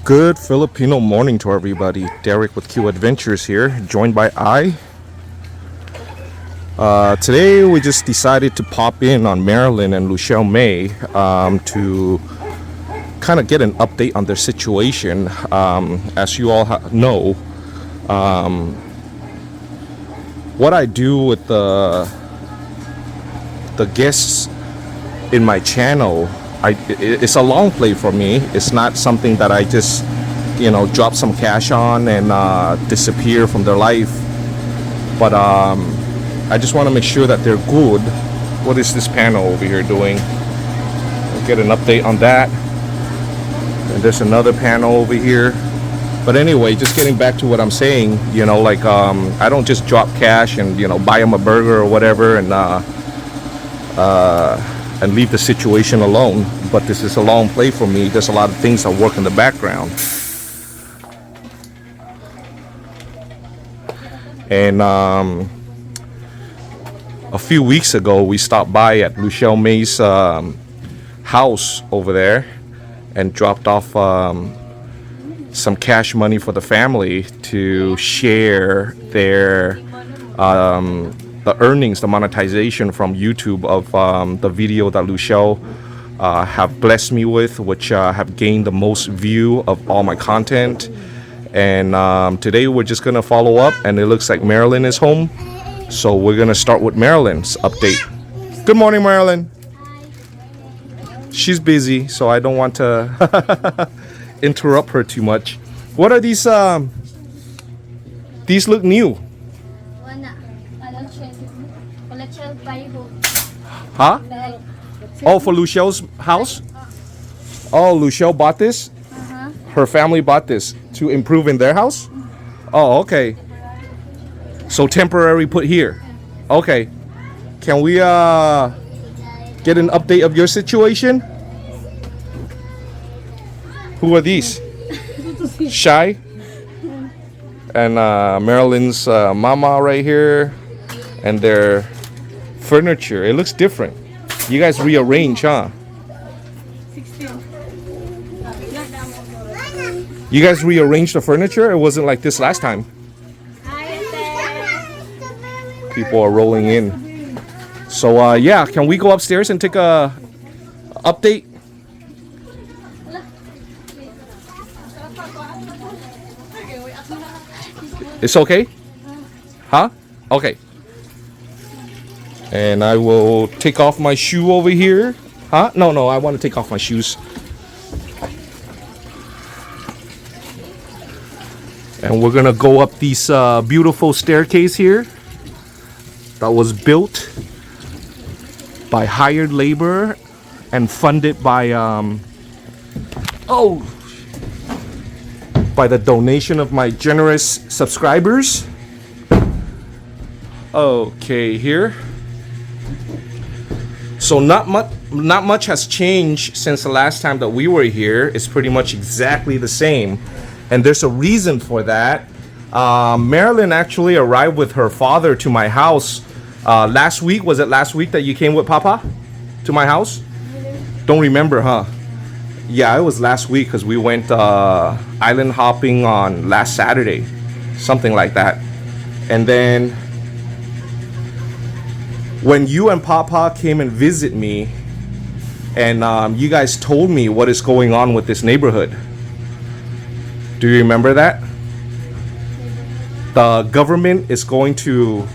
Good Filipino morning to everybody. Derek with Q Adventures here, joined by I. Today we just decided to pop in on Marylyn and Lucielle May to kind of get an update on their situation. As you all know, what I do with the guests in my channel, it's a long play for me. It's not something that I just, drop some cash on and disappear from their life. But I just want to make sure that they're good. What is this panel over here doing? I'll get an update on that. And there's another panel over here. But anyway, just getting back to what I'm saying, I don't just drop cash and, buy them a burger or whatever and leave the situation alone. But this is a long play for me. There's a lot of things that work in the background. And a few weeks ago, we stopped by at Lucielle May's house over there and dropped off some cash money for the family to share their the earnings, the monetization from YouTube of the video that Lucielle have blessed me with, which have gained the most view of all my content. And today we're just gonna follow up, and it looks like Marylyn is home, so we're gonna start with Marylyn's update. Good morning, Marylyn. She's busy, so I don't want to interrupt her too much. What are these? These look new. Huh? Oh, for Lucielle's house? Oh, Lucielle bought this? Her family bought this to improve in their house? Oh, okay. So temporary put here. Okay. Can we get an update of your situation? Who are these? Shy? And Marylyn's mama right here. And their furniture. It looks different. You guys rearrange, huh? You guys rearranged the furniture? It wasn't like this last time. People are rolling in. So yeah, can we go upstairs and take a update? It's okay? Huh? Okay. And I will take off my shoe over here. Huh? No, I want to take off my shoes. And we're gonna go up this beautiful staircase here that was built by hired labor and funded by by the donation of my generous subscribers. Okay, here. So not much has changed since the last time that we were here. It's pretty much exactly the same. And there's a reason for that. Marylyn actually arrived with her father to my house last week. Was it last week that you came with Papa to my house? Don't remember, huh? Yeah, it was last week because we went island hopping on last Saturday. Something like that. And then when you and Papa came and visit me, and you guys told me what is going on with this neighborhood. Do you remember that? The government is going to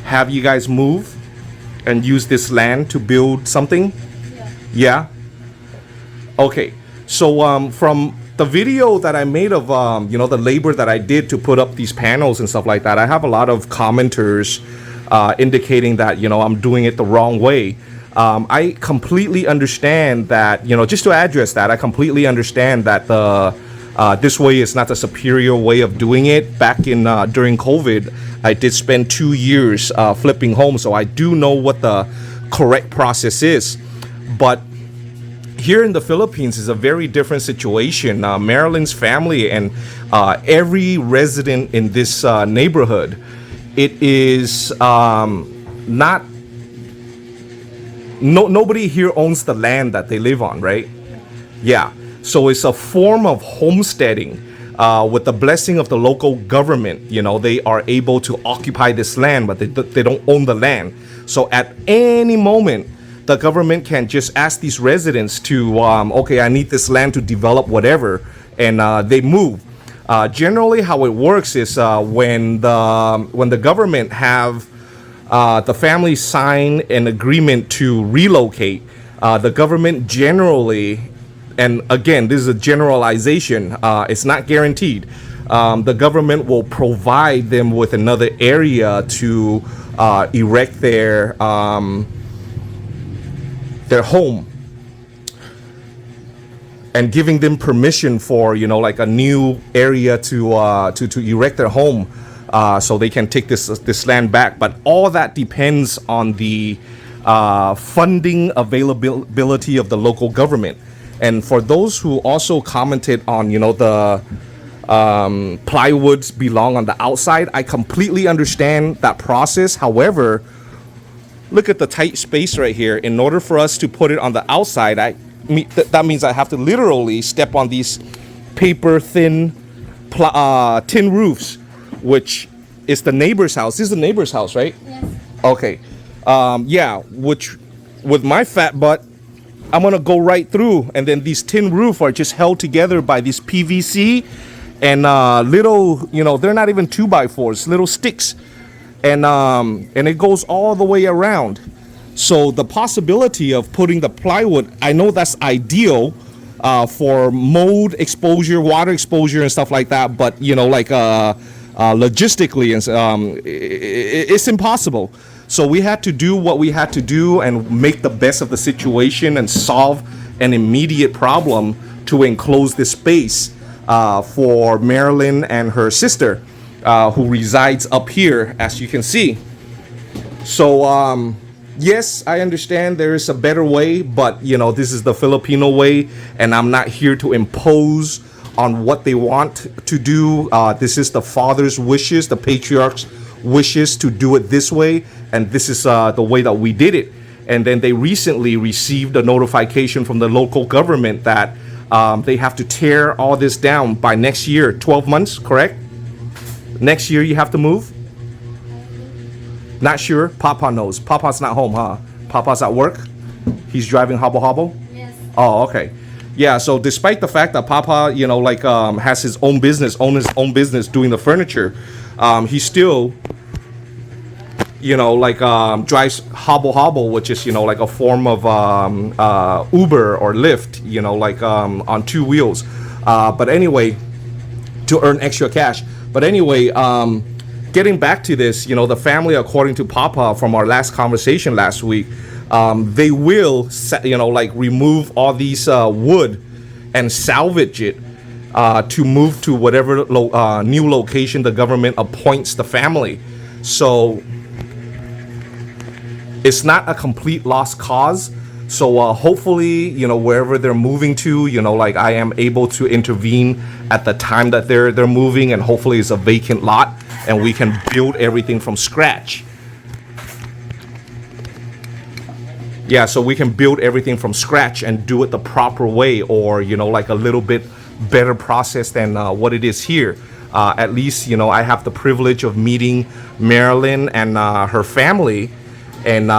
have you guys move and use this land to build something? Yeah? Okay. So from the video that I made of the labor that I did to put up these panels and stuff like that, I have a lot of commenters indicating that I'm doing it the wrong way. I completely understand that, just to address that, I completely understand that this way is not the superior way of doing it. Back in during COVID, I did spend 2 years flipping homes, so I do know what the correct process is. But here in the Philippines is a very different situation. Marylyn's family and every resident in this neighborhood, it is not. Nobody here owns the land that they live on, right? Yeah. So it's a form of homesteading. With the blessing of the local government, they are able to occupy this land, but they don't own the land. So at any moment, the government can just ask these residents to, okay, I need this land to develop whatever, and they move. Generally, how it works is when the government have the family sign an agreement to relocate, the government generally, and again, this is a generalization, it's not guaranteed, the government will provide them with another area to erect their home, and giving them permission for like a new area to erect their home, so they can take this land back. But all that depends on the funding availability of the local government. And for those who also commented on the plywoods belong on the outside, I completely understand that process. However, look at the tight space right here. In order for us to put it on the outside, that means I have to literally step on these paper thin tin roofs, which is the neighbor's house. This is the neighbor's house, right? Yes. Okay. Yeah, which with my fat butt, I'm gonna go right through, and then these tin roof are just held together by these PVC and little, they're not even 2x4s, little sticks, and it goes all the way around. So the possibility of putting the plywood, I know that's ideal for mold exposure, water exposure, and stuff like that. But logistically, it's impossible. So we had to do what we had to do and make the best of the situation and solve an immediate problem to enclose this space for Marylyn and her sister, who resides up here, as you can see. So yes, I understand there is a better way, but this is the Filipino way, and I'm not here to impose on what they want to do. This is the father's wishes, the patriarch's wishes to do it this way, and this is the way that we did it. And then they recently received a notification from the local government that they have to tear all this down by next year. 12 months, correct? Next year you have to move? Not sure? Papa knows. Papa's not home, huh? Papa's at work? He's driving hobble hobble? Yes. Oh, okay. Yeah, so despite the fact that Papa, has his own business, doing the furniture, he still, drives hobble hobble, which is, a form of Uber or Lyft, on two wheels. But anyway, to earn extra cash. But anyway, getting back to this, the family, according to Papa from our last conversation last week, they will, remove all these wood and salvage it to move to whatever new location the government appoints the family. So it's not a complete lost cause. So hopefully, wherever they're moving to, I am able to intervene at the time that they're moving, and hopefully it's a vacant lot and we can build everything from scratch. Yeah, so we can build everything from scratch and do it the proper way, or, a little bit better process than what it is here. At least, I have the privilege of meeting Marylyn and her family, and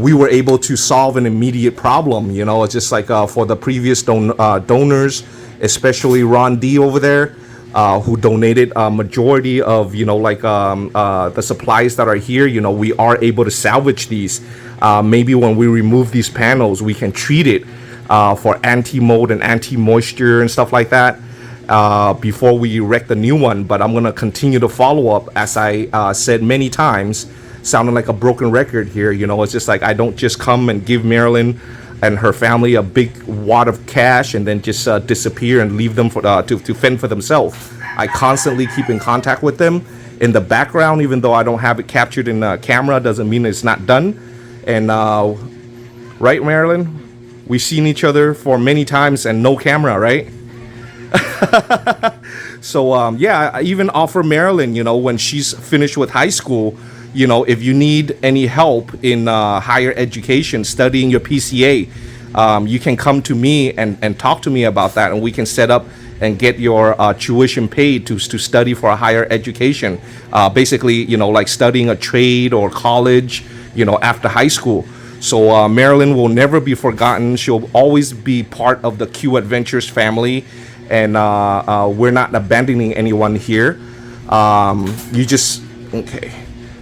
we were able to solve an immediate problem. It's just like for the previous donors, especially Ron D over there, who donated a majority of, the supplies that are here. We are able to salvage these. Maybe when we remove these panels, we can treat it for anti-mold and anti-moisture and stuff like that before we erect the new one. But I'm going to continue to follow up, as I said many times, sounding like a broken record here. It's just like I don't just come and give Marylyn and her family a big wad of cash and then just disappear and leave them to fend for themselves. I constantly keep in contact with them in the background. Even though I don't have it captured in the camera, doesn't mean it's not done. And right, Marylyn, we've seen each other for many times and no camera, right? So yeah, I even offer Marylyn, when she's finished with high school, if you need any help in higher education, studying your PCA, you can come to me and talk to me about that, and we can set up and get your tuition paid to study for a higher education. Basically, like studying a trade or college, after high school. So Marylyn will never be forgotten. She'll always be part of the Q Adventures family, and we're not abandoning anyone here. Okay.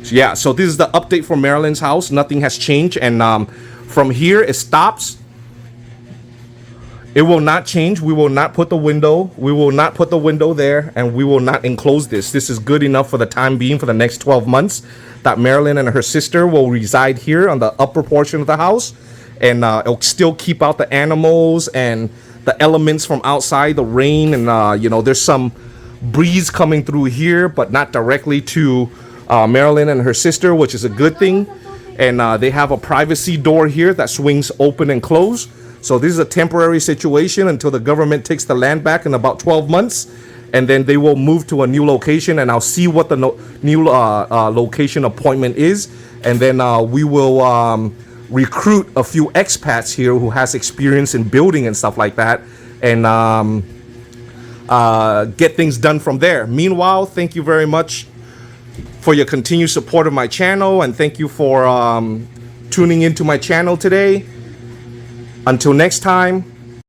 So, yeah, so this is the update for Marylyn's house. Nothing has changed, and from here it stops. It will not change. We will not put the window. We will not put the window there, and we will not enclose this. This is good enough for the time being, for the next 12 months, that Marylyn and her sister will reside here on the upper portion of the house, and it'll still keep out the animals and the elements from outside, the rain, and there's some breeze coming through here, but not directly to Marylyn and her sister, which is a good thing. And they have a privacy door here that swings open and closed. So this is a temporary situation until the government takes the land back in about 12 months. And then they will move to a new location, and I'll see what the new location appointment is. And then we will recruit a few expats here who has experience in building and stuff like that, and get things done from there. Meanwhile, thank you very much for your continued support of my channel, and thank you for tuning into my channel today. Until next time,